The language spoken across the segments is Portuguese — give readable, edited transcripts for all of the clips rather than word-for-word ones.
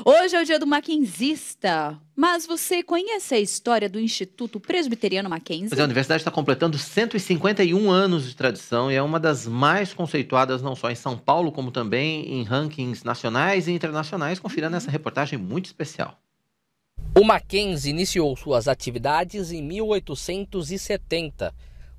Hoje é o dia do Mackenzista, mas você conhece a história do Instituto Presbiteriano Mackenzie? Pois é, a universidade está completando 151 anos de tradição e é uma das mais conceituadas não só em São Paulo, como também em rankings nacionais e internacionais. Confira nessa reportagem muito especial. O Mackenzie iniciou suas atividades em 1870,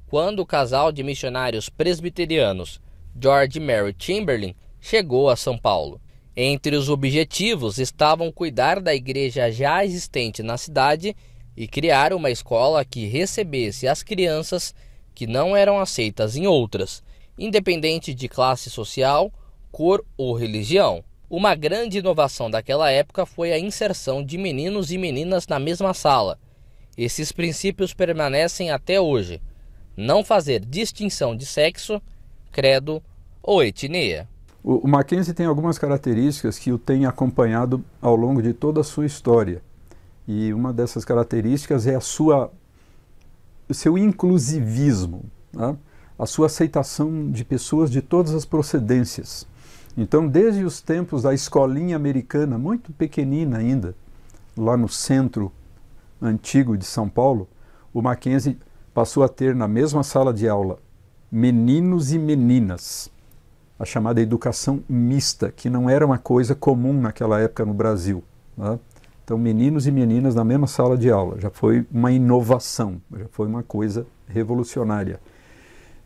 quando o casal de missionários presbiterianos George e Mary Chamberlain chegou a São Paulo. Entre os objetivos estavam cuidar da igreja já existente na cidade e criar uma escola que recebesse as crianças que não eram aceitas em outras, independente de classe social, cor ou religião. Uma grande inovação daquela época foi a inserção de meninos e meninas na mesma sala. Esses princípios permanecem até hoje. Não fazer distinção de sexo, credo ou etnia. O Mackenzie tem algumas características que o tem acompanhado ao longo de toda a sua história. E uma dessas características é o seu inclusivismo, né? A sua aceitação de pessoas de todas as procedências. Então, desde os tempos da escolinha americana, muito pequenina ainda, lá no centro antigo de São Paulo, o Mackenzie passou a ter na mesma sala de aula meninos e meninas, a chamada educação mista, que não era uma coisa comum naquela época no Brasil, né? Então, meninos e meninas na mesma sala de aula, já foi uma inovação, já foi uma coisa revolucionária.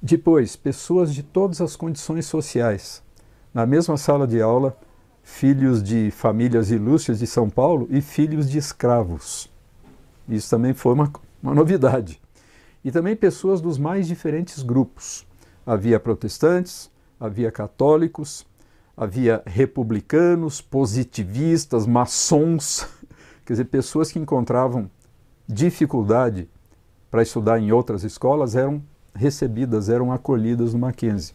Depois, pessoas de todas as condições sociais, na mesma sala de aula, filhos de famílias ilustres de São Paulo e filhos de escravos. Isso também foi uma novidade. E também pessoas dos mais diferentes grupos. Havia protestantes, havia católicos, havia republicanos, positivistas, maçons, quer dizer, pessoas que encontravam dificuldade para estudar em outras escolas eram recebidas, eram acolhidas no Mackenzie.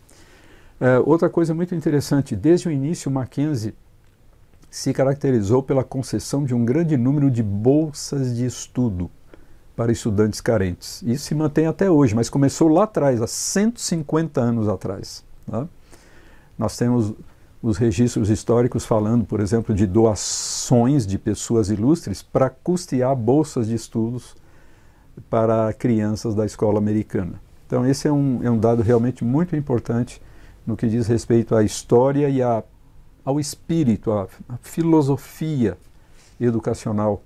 Outra coisa muito interessante, desde o início o Mackenzie se caracterizou pela concessão de um grande número de bolsas de estudo para estudantes carentes. Isso se mantém até hoje, mas começou lá atrás, há 150 anos atrás, né? Nós temos os registros históricos falando, por exemplo, de doações de pessoas ilustres para custear bolsas de estudos para crianças da escola americana. Então esse é um dado realmente muito importante no que diz respeito à história e ao espírito, à filosofia educacional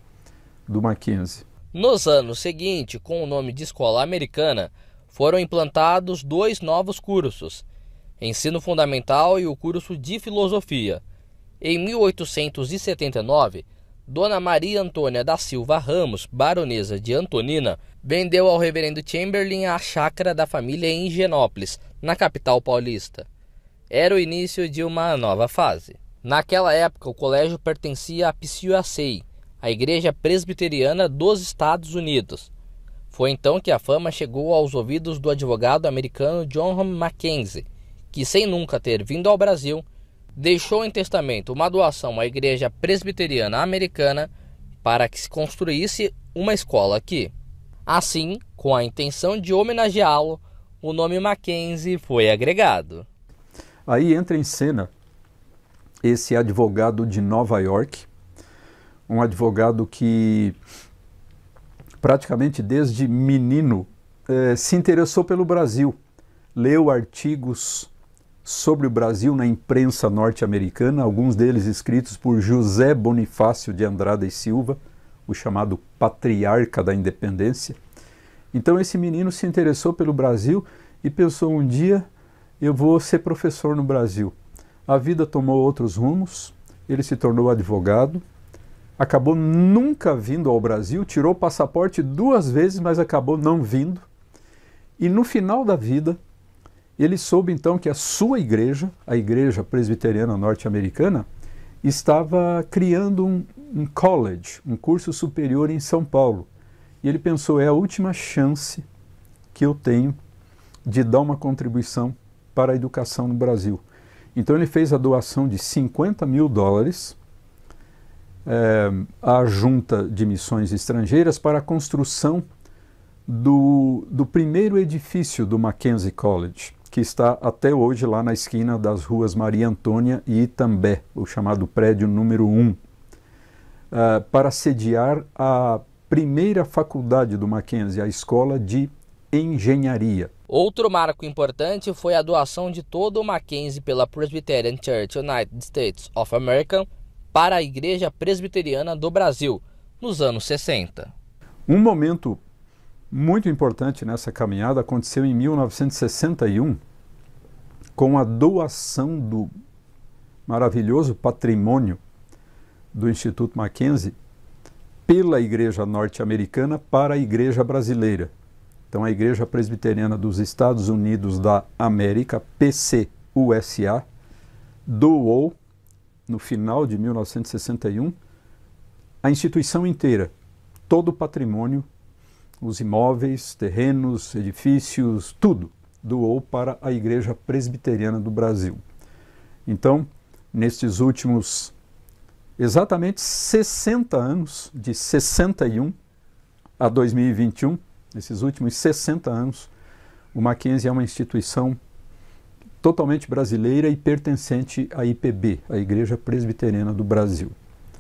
do Mackenzie. Nos anos seguintes, com o nome de Escola Americana, foram implantados 2 novos cursos, Ensino Fundamental e o curso de Filosofia. Em 1879, Dona Maria Antônia da Silva Ramos, baronesa de Antonina, vendeu ao reverendo Chamberlain a chácara da família em Higienópolis, na capital paulista. Era o início de uma nova fase. Naquela época, o colégio pertencia à PCUSA, a Igreja Presbiteriana dos Estados Unidos. Foi então que a fama chegou aos ouvidos do advogado americano John Mackenzie, que, sem nunca ter vindo ao Brasil, deixou em testamento uma doação à Igreja Presbiteriana Americana para que se construísse uma escola aqui. Assim, com a intenção de homenageá-lo, o nome Mackenzie foi agregado. Aí entra em cena esse advogado de Nova York, um advogado que praticamente desde menino se interessou pelo Brasil, leu artigos sobre o Brasil na imprensa norte-americana, alguns deles escritos por José Bonifácio de Andrada e Silva, o chamado patriarca da independência. Então esse menino se interessou pelo Brasil e pensou, um dia eu vou ser professor no Brasil. A vida tomou outros rumos, ele se tornou advogado, acabou nunca vindo ao Brasil, tirou o passaporte 2 vezes, mas acabou não vindo. E no final da vida, ele soube então que a sua igreja, a Igreja Presbiteriana Norte-Americana, estava criando um college, um curso superior em São Paulo. E ele pensou, é a última chance que eu tenho de dar uma contribuição para a educação no Brasil. Então ele fez a doação de $50 mil à Junta de Missões Estrangeiras para a construção do primeiro edifício do Mackenzie College, que está até hoje lá na esquina das ruas Maria Antônia e Itambé, o chamado prédio número 1. para sediar a primeira faculdade do Mackenzie, a Escola de Engenharia. Outro marco importante foi a doação de todo o Mackenzie pela Presbyterian Church United States of America para a Igreja Presbiteriana do Brasil, nos anos 60. Um momento muito importante nessa caminhada aconteceu em 1961, com a doação do maravilhoso patrimônio do Instituto Mackenzie pela Igreja Norte-Americana para a Igreja Brasileira. Então, a Igreja Presbiteriana dos Estados Unidos da América, PCUSA, doou, no final de 1961, a instituição inteira, todo o patrimônio, os imóveis, terrenos, edifícios, tudo, doou para a Igreja Presbiteriana do Brasil. Então, nestes últimos exatamente 60 anos, de 61 a 2021, nesses últimos 60 anos, o Mackenzie é uma instituição totalmente brasileira e pertencente à IPB, a Igreja Presbiteriana do Brasil.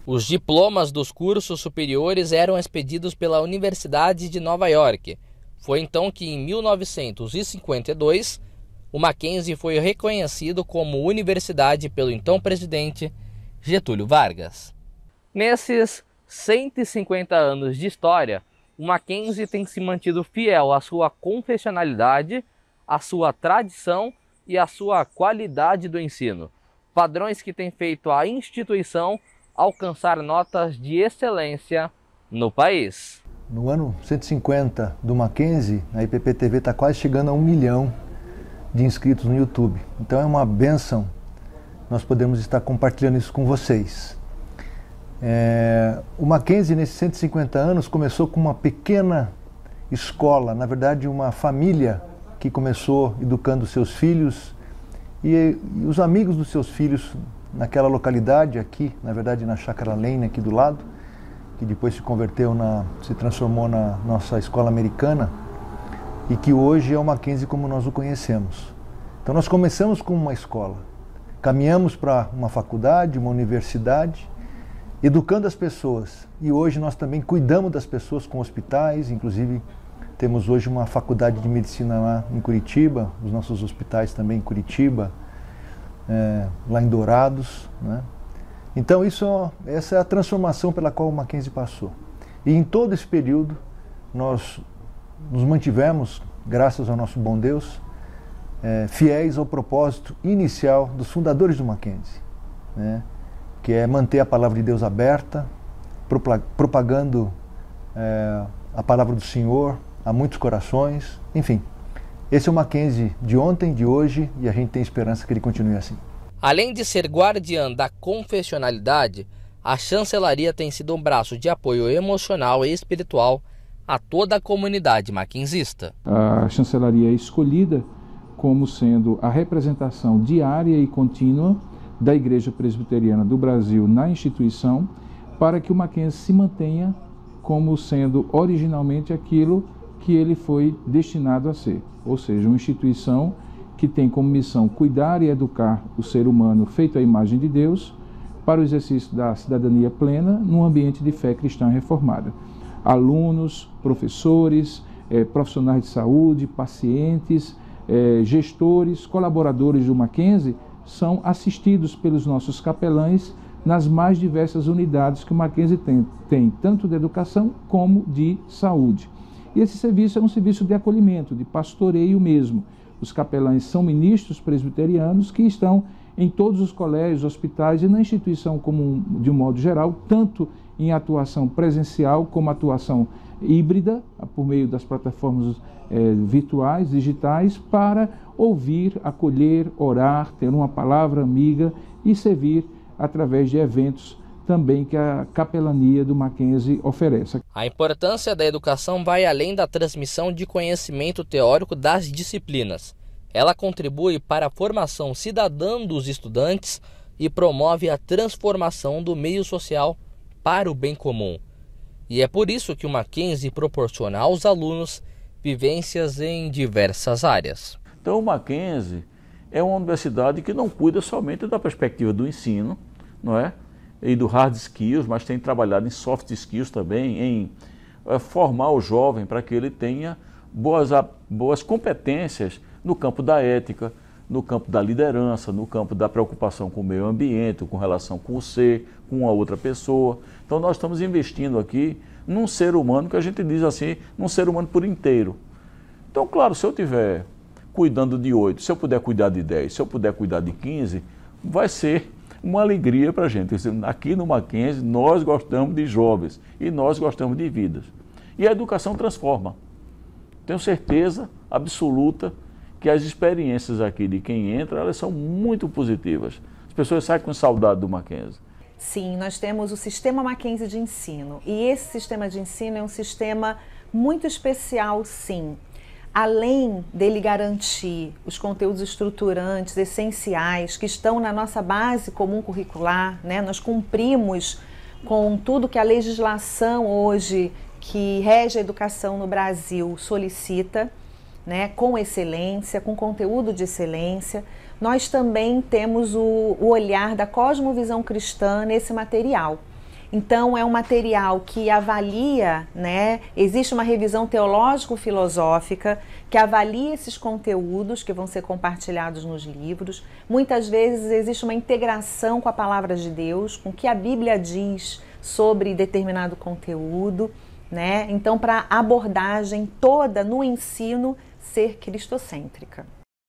Os diplomas dos cursos superiores eram expedidos pela Universidade de Nova York. Foi então que, em 1952, o Mackenzie foi reconhecido como universidade pelo então presidente Getúlio Vargas. Nesses 150 anos de história, o Mackenzie tem se mantido fiel à sua confessionalidade, à sua tradição e à sua qualidade do ensino. Padrões que têm feito a instituição alcançar notas de excelência no país. No ano 150 do Mackenzie, a IPP-TV está quase chegando a 1 milhão de inscritos no YouTube. Então é uma bênção nós podemos estar compartilhando isso com vocês. O Mackenzie, nesses 150 anos, começou com uma pequena escola, na verdade uma família que começou educando seus filhos e os amigos dos seus filhos naquela localidade aqui, na verdade na Chácara Lane, aqui do lado, que depois se transformou na nossa escola americana e que hoje é o Mackenzie como nós o conhecemos. Então nós começamos com uma escola, caminhamos para uma faculdade, uma universidade, educando as pessoas. E hoje nós também cuidamos das pessoas com hospitais, inclusive temos hoje uma faculdade de medicina lá em Curitiba, os nossos hospitais também em Curitiba, lá em Dourados, né? Então essa é a transformação pela qual o Mackenzie passou. E em todo esse período nós nos mantivemos, graças ao nosso bom Deus, fiéis ao propósito inicial dos fundadores do Mackenzie, né? Que é manter a palavra de Deus aberta, propagando a palavra do Senhor a muitos corações, enfim. Esse é o Mackenzie de ontem, de hoje, e a gente tem esperança que ele continue assim. Além de ser guardiã da confessionalidade, a chancelaria tem sido um braço de apoio emocional e espiritual a toda a comunidade mackenzista. A chancelaria é escolhida como sendo a representação diária e contínua da Igreja Presbiteriana do Brasil na instituição, para que o Mackenzie se mantenha como sendo originalmente aquilo que ele foi destinado a ser, ou seja, uma instituição que tem como missão cuidar e educar o ser humano feito à imagem de Deus para o exercício da cidadania plena num ambiente de fé cristã reformada. Alunos, professores, profissionais de saúde, pacientes, gestores, colaboradores do Mackenzie são assistidos pelos nossos capelães nas mais diversas unidades que o Mackenzie tem tanto de educação como de saúde. E esse serviço é um serviço de acolhimento, de pastoreio mesmo. Os capelães são ministros presbiterianos que estão em todos os colégios, hospitais e na instituição de um modo geral, tanto em atuação presencial como atuação híbrida, por meio das plataformas virtuais, digitais, para ouvir, acolher, orar, ter uma palavra amiga e servir através de eventos também que a capelania do Mackenzie oferece. A importância da educação vai além da transmissão de conhecimento teórico das disciplinas. Ela contribui para a formação cidadã dos estudantes e promove a transformação do meio social para o bem comum. E é por isso que o Mackenzie proporciona aos alunos vivências em diversas áreas. Então o Mackenzie é uma universidade que não cuida somente da perspectiva do ensino, não é? e do hard skills, mas tem trabalhado em soft skills também, em formar o jovem para que ele tenha boas competências no campo da ética, no campo da liderança, no campo da preocupação com o meio ambiente, com relação com o ser, com a outra pessoa. Então nós estamos investindo aqui num ser humano que a gente diz assim, num ser humano por inteiro. Então, claro, se eu estiver cuidando de 8, se eu puder cuidar de 10, se eu puder cuidar de 15, vai ser uma alegria para a gente. Aqui no Mackenzie, nós gostamos de jovens e nós gostamos de vidas. E a educação transforma. Tenho certeza absoluta que as experiências aqui de quem entra, elas são muito positivas. As pessoas saem com saudade do Mackenzie. Sim, nós temos o sistema Mackenzie de ensino. E esse sistema de ensino é um sistema muito especial, sim. Além dele garantir os conteúdos estruturantes, essenciais, que estão na nossa base comum curricular, né? Nós cumprimos com tudo que a legislação hoje que rege a educação no Brasil solicita, né? Com excelência, com conteúdo de excelência. Nós também temos o olhar da cosmovisão cristã nesse material. Então, é um material que avalia, né? Existe uma revisão teológico-filosófica que avalia esses conteúdos que vão ser compartilhados nos livros. Muitas vezes existe uma integração com a palavra de Deus, com o que a Bíblia diz sobre determinado conteúdo, né? Então, para a abordagem toda no ensino ser cristocêntrica.